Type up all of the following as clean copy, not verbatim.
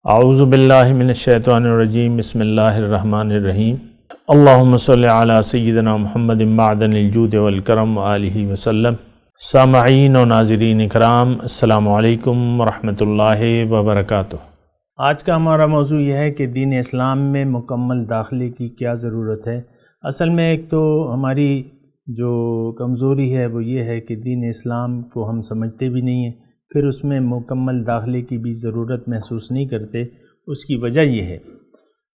اعوذ باللہ من الشیطان الرجیم بسم اللہ الرحمن الرحیم اللہم صلی علی سیدنا محمد معدن الجود والکرم وآلہ وسلم۔ سامعین و ناظرین اکرام، السلام علیکم ورحمۃ اللہ وبرکاتہ۔ آج کا ہمارا موضوع یہ ہے کہ دین اسلام میں مکمل داخلے کی کیا ضرورت ہے۔ اصل میں ایک تو ہماری جو کمزوری ہے وہ یہ ہے کہ دین اسلام کو ہم سمجھتے بھی نہیں ہیں، پھر اس میں مکمل داخلے کی بھی ضرورت محسوس نہیں کرتے۔ اس کی وجہ یہ ہے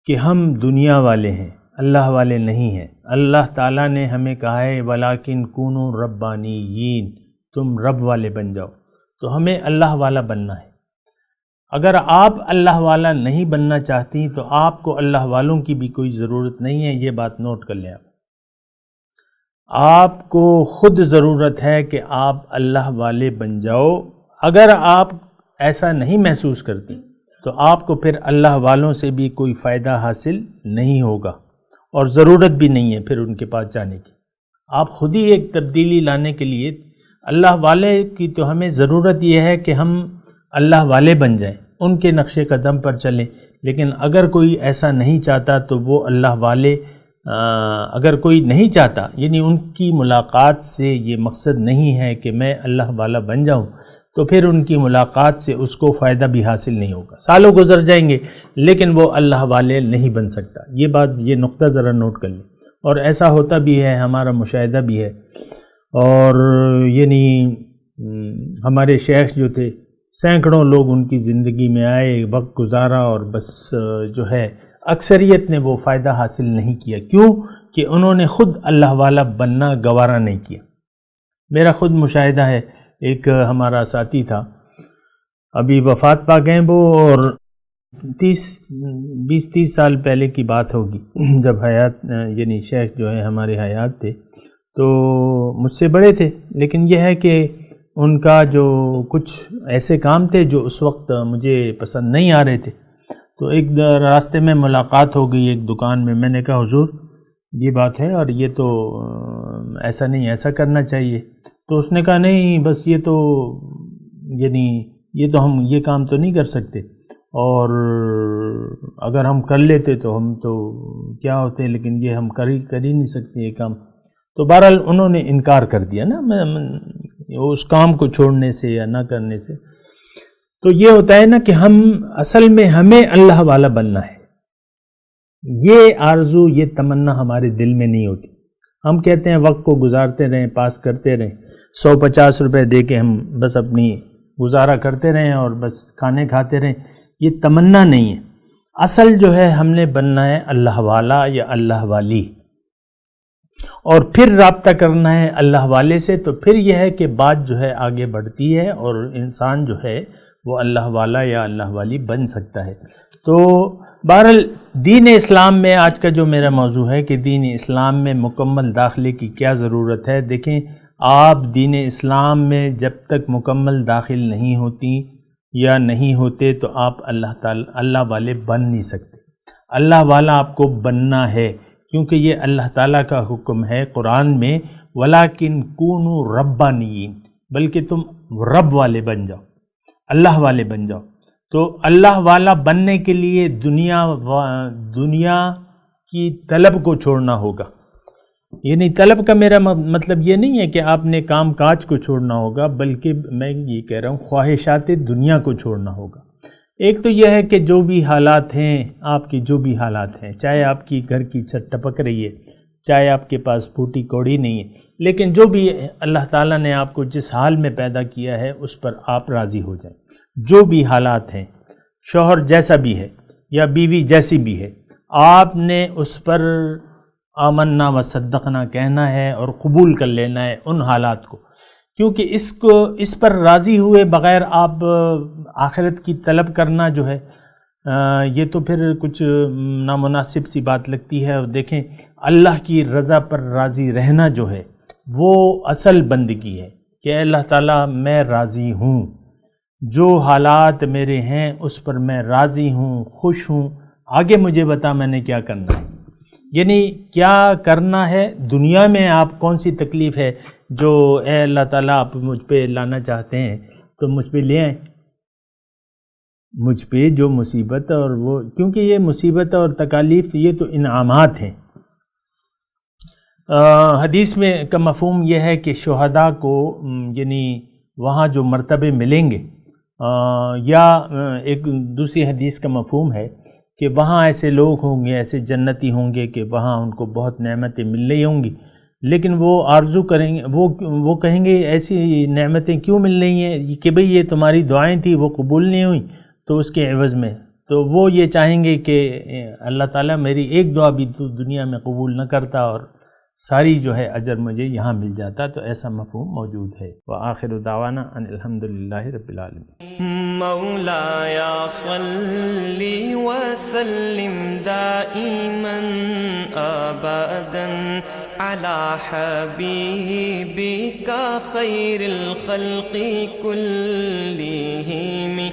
کہ ہم دنیا والے ہیں، اللہ والے نہیں ہیں۔ اللہ تعالیٰ نے ہمیں کہا ہے وَلَٰكِن كُونُوا رَبَّانِيِّينَ، تم رب والے بن جاؤ، تو ہمیں اللہ والا بننا ہے۔ اگر آپ اللہ والا نہیں بننا چاہتی تو آپ کو اللہ والوں کی بھی کوئی ضرورت نہیں ہے، یہ بات نوٹ کر لیں۔ آپ کو خود ضرورت ہے کہ آپ اللہ والے بن جاؤ۔ اگر آپ ایسا نہیں محسوس کرتی تو آپ کو پھر اللہ والوں سے بھی کوئی فائدہ حاصل نہیں ہوگا اور ضرورت بھی نہیں ہے پھر ان کے پاس جانے کی۔ آپ خود ہی ایک تبدیلی لانے کے لیے اللہ والے کی تو ہمیں ضرورت یہ ہے کہ ہم اللہ والے بن جائیں، ان کے نقش قدم پر چلیں۔ لیکن اگر کوئی ایسا نہیں چاہتا تو وہ اللہ والے اگر کوئی نہیں چاہتا، یعنی ان کی ملاقات سے یہ مقصد نہیں ہے کہ میں اللہ والا بن جاؤں، تو پھر ان کی ملاقات سے اس کو فائدہ بھی حاصل نہیں ہوگا۔ سالوں گزر جائیں گے لیکن وہ اللہ والے نہیں بن سکتا۔ یہ نقطہ ذرا نوٹ کر لیں۔ اور ایسا ہوتا بھی ہے، ہمارا مشاہدہ بھی ہے۔ اور یعنی ہمارے شیخ جو تھے، سینکڑوں لوگ ان کی زندگی میں آئے، وقت گزارا، اور بس جو ہے اکثریت نے وہ فائدہ حاصل نہیں کیا۔ کیوں کہ انہوں نے خود اللہ والا بننا گوارا نہیں کیا۔ میرا خود مشاہدہ ہے، ایک ہمارا ساتھی تھا، ابھی وفات پا گئے وہ، اور 20-30 سال پہلے کی بات ہوگی جب حیات، یعنی شیخ جو ہے ہمارے حیات تھے، تو مجھ سے بڑے تھے، لیکن یہ ہے کہ ان کا جو کچھ ایسے کام تھے جو اس وقت مجھے پسند نہیں آ رہے تھے۔ تو ایک راستے میں ملاقات ہو گئی ایک دکان میں۔ میں نے کہا حضور یہ بات ہے اور یہ تو ایسا نہیں، ایسا کرنا چاہیے۔ تو اس نے کہا نہیں، بس یہ تو یعنی ہم یہ کام تو نہیں کر سکتے، اور اگر ہم کر لیتے تو ہم تو کیا ہوتے، لیکن یہ ہم کر ہی نہیں سکتے یہ کام۔ تو بہرحال انہوں نے انکار کر دیا نا اس کام کو چھوڑنے سے یا نہ کرنے سے۔ تو یہ ہوتا ہے نا کہ ہم اصل میں ہمیں اللہ والا بننا ہے، یہ آرزو، یہ تمنا ہمارے دل میں نہیں ہوتی۔ ہم کہتے ہیں وقت کو گزارتے رہیں، پاس کرتے رہیں، 150 روپے دے کے ہم بس اپنی گزارا کرتے رہیں اور بس کھانے کھاتے رہیں، یہ تمنا نہیں ہے۔ اصل جو ہے ہم نے بننا ہے اللہ والا یا اللہ والی، اور پھر رابطہ کرنا ہے اللہ والے سے۔ تو پھر یہ ہے کہ بات جو ہے آگے بڑھتی ہے اور انسان جو ہے وہ اللہ والا یا اللہ والی بن سکتا ہے۔ تو بہرحال دین اسلام میں آج کا جو میرا موضوع ہے کہ دین اسلام میں مکمل داخلے کی کیا ضرورت ہے۔ دیکھیں، آپ دین اسلام میں جب تک مکمل داخل نہیں ہوتی یا نہیں ہوتے تو آپ اللہ والے بن نہیں سکتے۔ اللہ والا آپ کو بننا ہے، کیونکہ یہ اللہ تعالیٰ کا حکم ہے قرآن میں وَلَٰكِن كُونُوا رَبَّانِيِّينَ، بلکہ تم رب والے بن جاؤ، اللہ والے بن جاؤ۔ تو اللہ والا بننے کے لیے دنیا کی طلب کو چھوڑنا ہوگا۔ یعنی طلب کا میرا مطلب یہ نہیں ہے کہ آپ نے کام کاج کو چھوڑنا ہوگا، بلکہ میں یہ کہہ رہا ہوں خواہشات دنیا کو چھوڑنا ہوگا۔ ایک تو یہ ہے کہ جو بھی حالات ہیں، آپ کی جو بھی حالات ہیں، چاہے آپ کی گھر کی چھت ٹپک رہی ہے، چاہے آپ کے پاس پھوٹی کوڑی نہیں ہے، لیکن جو بھی اللہ تعالیٰ نے آپ کو جس حال میں پیدا کیا ہے اس پر آپ راضی ہو جائیں۔ جو بھی حالات ہیں، شوہر جیسا بھی ہے یا بیوی جیسی بھی ہے، آپ نے اس پر آمنا و صدقنا کہنا ہے اور قبول کر لینا ہے ان حالات کو، کیونکہ اس پر راضی ہوئے بغیر آپ آخرت کی طلب کرنا جو ہے یہ تو پھر کچھ نامناسب سی بات لگتی ہے۔ اور دیکھیں، اللہ کی رضا پر راضی رہنا جو ہے وہ اصل بندگی ہے کہ اللہ تعالیٰ میں راضی ہوں، جو حالات میرے ہیں اس پر میں راضی ہوں، خوش ہوں، آگے مجھے بتا میں نے کیا کرنا ہے۔ یعنی کیا کرنا ہے دنیا میں، آپ کون سی تکلیف ہے جو اے اللہ تعالیٰ آپ مجھ پہ لانا چاہتے ہیں تو مجھ پہ لے آئیں۔ مجھ پہ جو مصیبت اور وہ، کیونکہ یہ مصیبت اور تکالیف یہ تو انعامات ہیں۔ حدیث میں کا مفہوم یہ ہے کہ شہداء کو یعنی وہاں جو مرتبے ملیں گے، یا ایک دوسری حدیث کا مفہوم ہے کہ وہاں ایسے لوگ ہوں گے، ایسے جنتی ہوں گے کہ وہاں ان کو بہت نعمتیں مل رہی ہوں گی، لیکن وہ آرزو کریں گے، وہ کہیں گے ایسی نعمتیں کیوں مل رہی ہیں کہ بھئی یہ تمہاری دعائیں تھیں وہ قبول نہیں ہوئیں، تو اس کے عوض میں تو وہ یہ چاہیں گے کہ اللہ تعالیٰ میری ایک دعا بھی تو دنیا میں قبول نہ کرتا اور ساری جو ہے اجر مجھے یہاں مل جاتا۔ تو ایسا مفہوم موجود ہے۔ وآخر دعوانا ان الحمدللہ رب العالمین۔ مولاي صل وسلم دائما ابدا على حبيبك خير الخلق كلهم